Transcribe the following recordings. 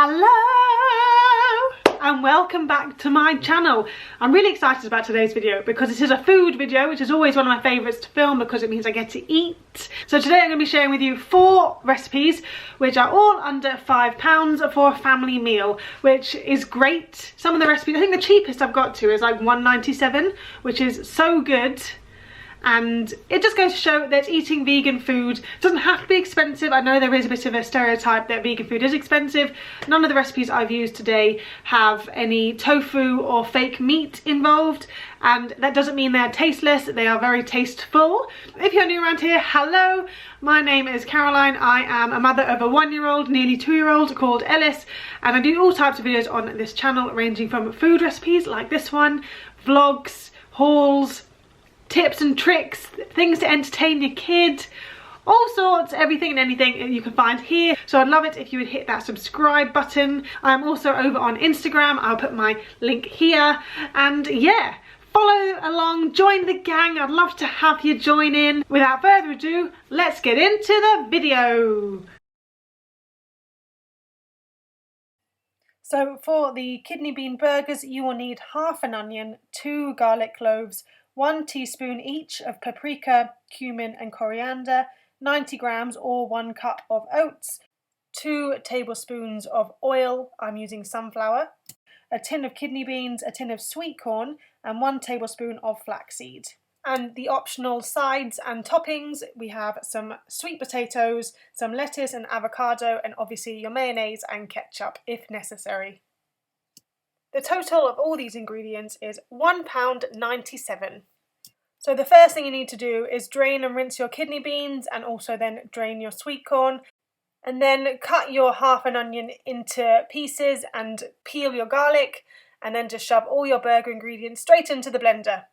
Hello and welcome back to my channel. I'm really excited about today's video because this is a food video, which is always one of my favourites to film because it means I get to eat. So today I'm going to be sharing with you 4 recipes which are all under £5 for a family meal, which is great. Some of the recipes, I think the cheapest I've got to is like £1.97, which is so good. And it just goes to show that eating vegan food doesn't have to be expensive. I know there is a bit of a stereotype that vegan food is expensive. None of the recipes I've used today have any tofu or fake meat involved, and that doesn't mean they're tasteless. They are very tasteful. If you're new around here, hello, my name is Caroline. I am a mother of a 1-year-old, nearly 2-year-old called Ellis, and I do all types of videos on this channel ranging from food recipes like this one, vlogs, hauls, tips and tricks, things to entertain your kid, all sorts, everything and anything you can find here. So I'd love it if you would hit that subscribe button. I'm also over on Instagram. I'll put my link here, and yeah, follow along, join the gang. I'd love to have you join in. Without further ado, let's get into the video. So for the kidney bean burgers, you will need half an onion, 2 garlic cloves, 1 teaspoon each of paprika, cumin and coriander, 90 grams or 1 cup of oats, 2 tablespoons of oil, I'm using sunflower, a tin of kidney beans, a tin of sweet corn and 1 tablespoon of flaxseed. And the optional sides and toppings, we have some sweet potatoes, some lettuce and avocado, and obviously your mayonnaise and ketchup if necessary. The total of all these ingredients is £1.97. So the first thing you need to do is drain and rinse your kidney beans, and also then drain your sweet corn, and then cut your half an onion into pieces and peel your garlic, and then just shove all your burger ingredients straight into the blender.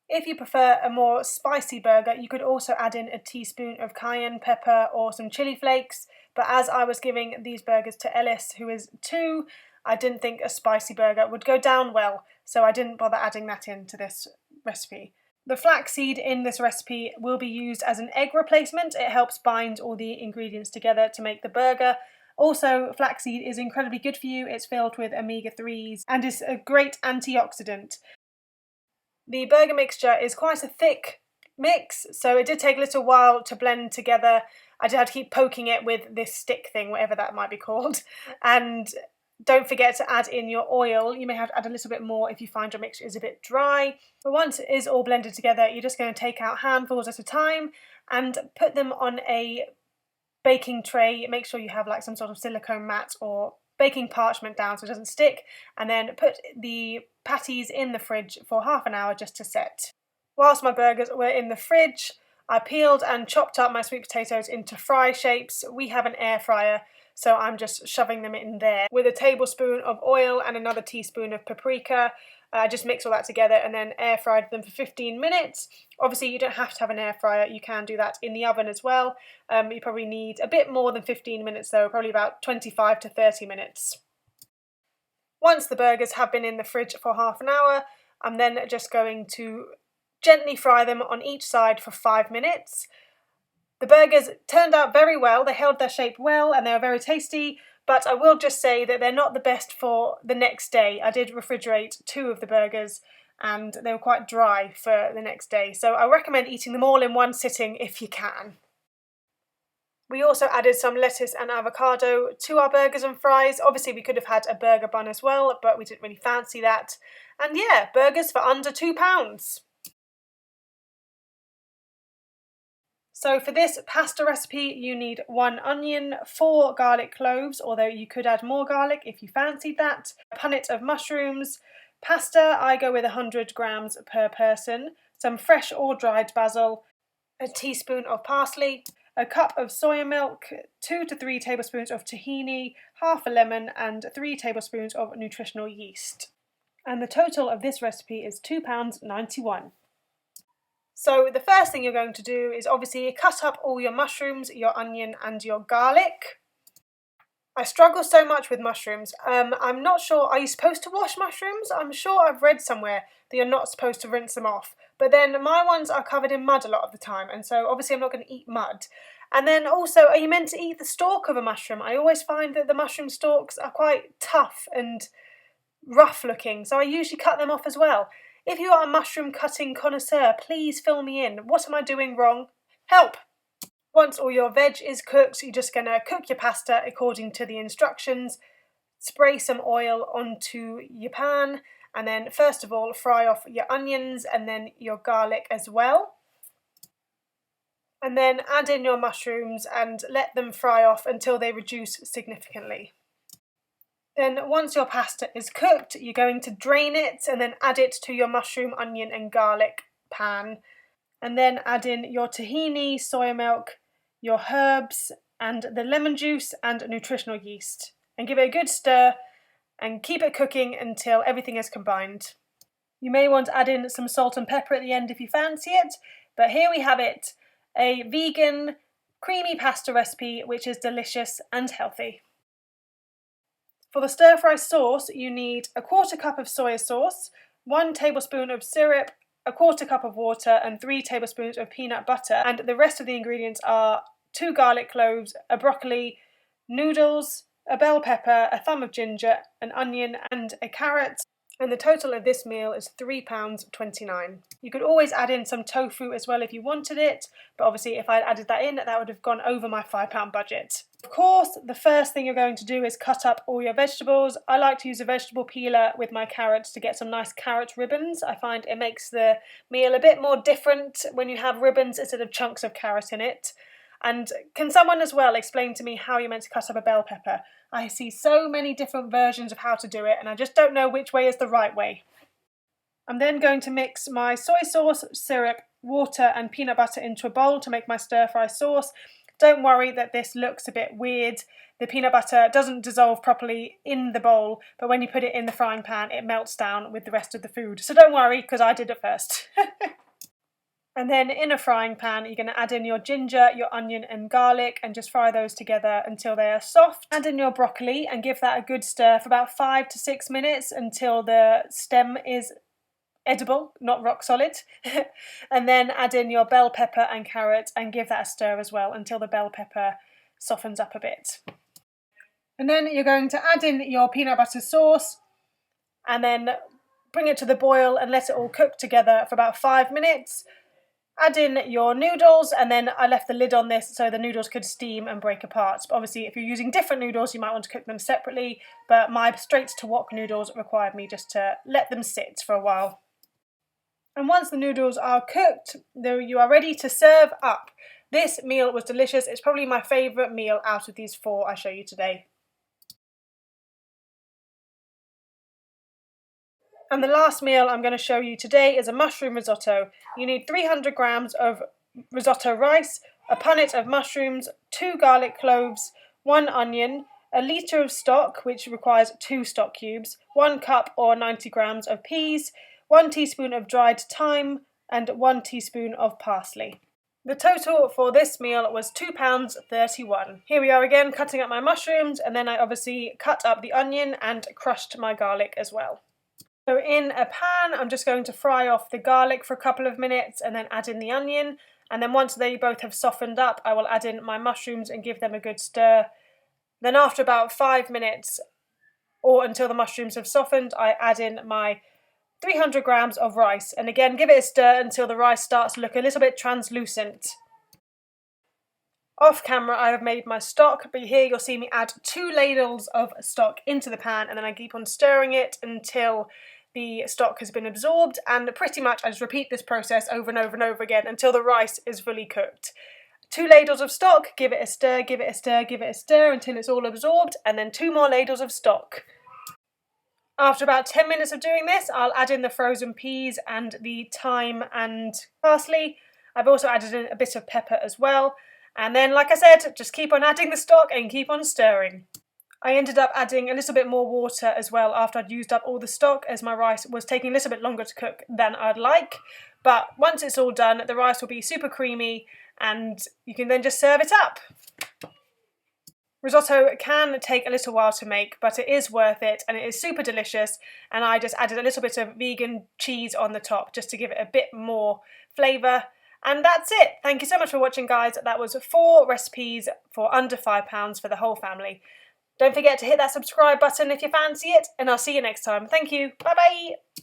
If you prefer a more spicy burger, you could also add in a teaspoon of cayenne pepper or some chili flakes, but as I was giving these burgers to Ellis, who is 2, I didn't think a spicy burger would go down well, so I didn't bother adding that into this recipe. The flaxseed in this recipe will be used as an egg replacement. It helps bind all the ingredients together to make the burger. Also, flaxseed is incredibly good for you. It's filled with omega-3s and is a great antioxidant. The burger mixture is quite a thick mix, so it did take a little while to blend together. I did have to keep poking it with this stick thing, whatever that might be called, and don't forget to add in your oil. You may have to add a little bit more if you find your mixture is a bit dry. But once it is all blended together, you're just going to take out handfuls at a time and put them on a baking tray. Make sure you have like some sort of silicone mat or baking parchment down so it doesn't stick, and then put the patties in the fridge for half an hour just to set. Whilst my burgers were in the fridge, I peeled and chopped up my sweet potatoes into fry shapes. We have an air fryer, so I'm just shoving them in there with a tablespoon of oil and another teaspoon of paprika. I just mix all that together and then air fried them for 15 minutes. Obviously you don't have to have an air fryer, you can do that in the oven as well. You probably need a bit more than 15 minutes though, probably about 25 to 30 minutes. Once the burgers have been in the fridge for half an hour, I'm then just going to gently fry them on each side for 5 minutes. The burgers turned out very well, they held their shape well and they were very tasty, but I will just say that they're not the best for the next day. I did refrigerate 2 of the burgers and they were quite dry for the next day, so I recommend eating them all in one sitting if you can. We also added some lettuce and avocado to our burgers and fries. Obviously we could have had a burger bun as well, but we didn't really fancy that. And yeah, burgers for under £2. So for this pasta recipe, you need 1 onion, 4 garlic cloves, although you could add more garlic if you fancied that, a punnet of mushrooms, pasta, I go with 100 grams per person, some fresh or dried basil, a teaspoon of parsley, a cup of soya milk, 2 to 3 tablespoons of tahini, half a lemon and 3 tablespoons of nutritional yeast. And the total of this recipe is £2.91. So the first thing you're going to do is obviously cut up all your mushrooms, your onion and your garlic. I struggle so much with mushrooms. I'm not sure, are you supposed to wash mushrooms? I'm sure I've read somewhere that you're not supposed to rinse them off. But then my ones are covered in mud a lot of the time, and so obviously I'm not going to eat mud. And then also, are you meant to eat the stalk of a mushroom? I always find that the mushroom stalks are quite tough and rough looking, so I usually cut them off as well. If you are a mushroom cutting connoisseur, please fill me in. What am I doing wrong? Help! Once all your veg is cooked, you're just going to cook your pasta according to the instructions. Spray some oil onto your pan, and then first of all fry off your onions and then your garlic as well. And then add in your mushrooms and let them fry off until they reduce significantly. Then once your pasta is cooked, you're going to drain it and then add it to your mushroom, onion and garlic pan. And then add in your tahini, soy milk, your herbs and the lemon juice and nutritional yeast. And give it a good stir and keep it cooking until everything is combined. You may want to add in some salt and pepper at the end if you fancy it, but here we have it, a vegan creamy pasta recipe which is delicious and healthy. For the stir-fry sauce, you need a 1/4 cup of soy sauce, 1 tablespoon of syrup, a 1/4 cup of water and 3 tablespoons of peanut butter, and the rest of the ingredients are 2 garlic cloves, a broccoli, noodles, a bell pepper, a thumb of ginger, an onion and a carrot, and the total of this meal is £3.29. You could always add in some tofu as well if you wanted it, but obviously if I'd added that in, that would have gone over my £5 budget. Of course, the first thing you're going to do is cut up all your vegetables. I like to use a vegetable peeler with my carrots to get some nice carrot ribbons. I find it makes the meal a bit more different when you have ribbons instead of chunks of carrot in it. And can someone as well explain to me how you're meant to cut up a bell pepper? I see so many different versions of how to do it and I just don't know which way is the right way. I'm then going to mix my soy sauce, syrup, water and peanut butter into a bowl to make my stir-fry sauce. Don't worry that this looks a bit weird. The peanut butter doesn't dissolve properly in the bowl, but when you put it in the frying pan, it melts down with the rest of the food. So don't worry, because I did it first. And then in a frying pan, you're going to add in your ginger, your onion and garlic and just fry those together until they are soft. Add in your broccoli and give that a good stir for about 5 to 6 minutes until the stem is edible, not rock solid. And then add in your bell pepper and carrot and give that a stir as well until the bell pepper softens up a bit. And then you're going to add in your peanut butter sauce and then bring it to the boil and let it all cook together for about 5 minutes. Add in your noodles, and then I left the lid on this so the noodles could steam and break apart. But obviously, if you're using different noodles, you might want to cook them separately, but my straight-to-wok noodles required me just to let them sit for a while. And once the noodles are cooked, you are ready to serve up. This meal was delicious. It's probably my favourite meal out of these 4 I show you today. And the last meal I'm going to show you today is a mushroom risotto. You need 300 grams of risotto rice, a punnet of mushrooms, 2 garlic cloves, 1 onion, a litre of stock, which requires 2 stock cubes, 1 cup or 90 grams of peas, 1 teaspoon of dried thyme, and 1 teaspoon of parsley. The total for this meal was £2.31. Here we are again cutting up my mushrooms, and then I obviously cut up the onion and crushed my garlic as well. So in a pan, I'm just going to fry off the garlic for a couple of minutes and then add in the onion. And then once they both have softened up, I will add in my mushrooms and give them a good stir. Then after about 5 minutes, or until the mushrooms have softened, I add in my 300 grams of rice. And again, give it a stir until the rice starts to look a little bit translucent. Off camera, I have made my stock, but here you'll see me add 2 ladles of stock into the pan, and then I keep on stirring it until the stock has been absorbed, and pretty much I just repeat this process over and over and over again until the rice is fully cooked. 2 ladles of stock, give it a stir, give it a stir, give it a stir until it's all absorbed, and then 2 more ladles of stock. After about 10 minutes of doing this, I'll add in the frozen peas and the thyme and parsley. I've also added in a bit of pepper as well. And then, like I said, just keep on adding the stock and keep on stirring. I ended up adding a little bit more water as well after I'd used up all the stock, as my rice was taking a little bit longer to cook than I'd like. But once it's all done, the rice will be super creamy and you can then just serve it up. Risotto can take a little while to make, but it is worth it and it is super delicious. And I just added a little bit of vegan cheese on the top just to give it a bit more flavour. And that's it. Thank you so much for watching, guys. That was 4 recipes for under £5 for the whole family. Don't forget to hit that subscribe button if you fancy it, and I'll see you next time. Thank you. Bye bye.